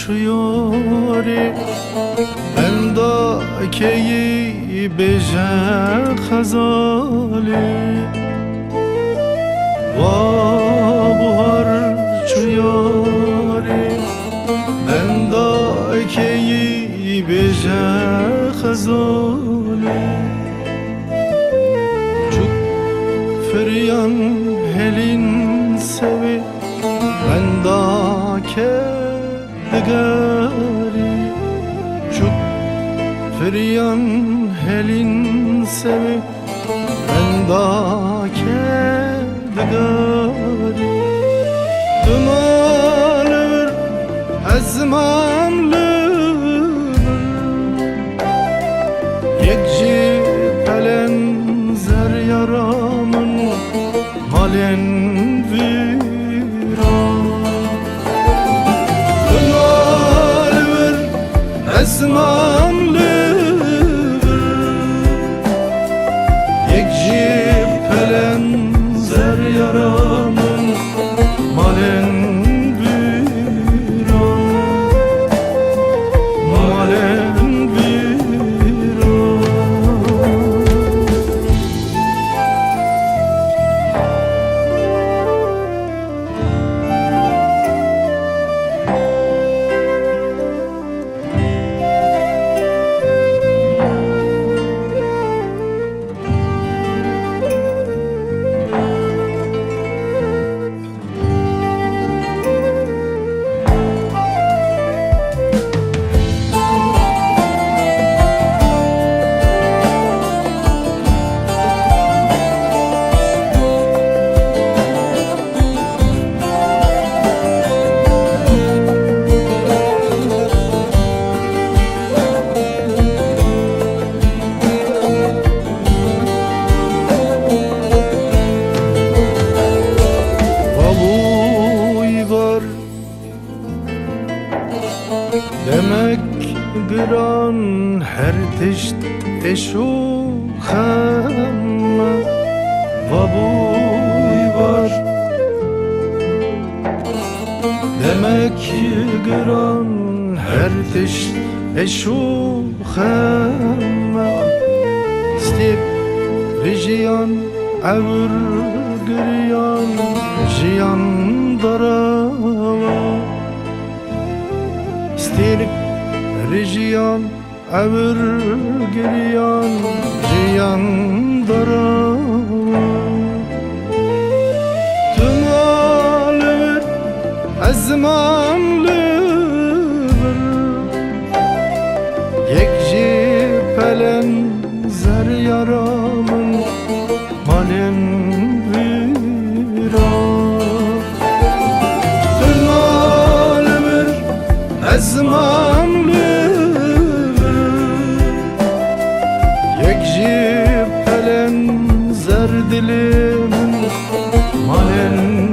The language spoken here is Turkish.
çuyori Endâkeyi beje xezali Va buhar çuyori Endâkeyi beje xezali Çuk feryan helin sevi Endâke degari Çuk feryan helin sevi Endâke degari Dumanır ezmanlıdır Yekci pelen zer yaramın Halen viran Dumanır ezmanlıdır Yekci pelen zer yaramın Halen Demek gıran her teşt eşu xemme Vabuy var Demek gıran her teşt eşu xemme Stip rijiyan evr gıryan Jiyan darava Stilip rijiyan evr giriyan Jiyan darava Tümalır ezmanlıdır Yekci pelen zer yaramın Malen viran Tümalır ezmanlıdır Yekci pelen zer dilimin Malen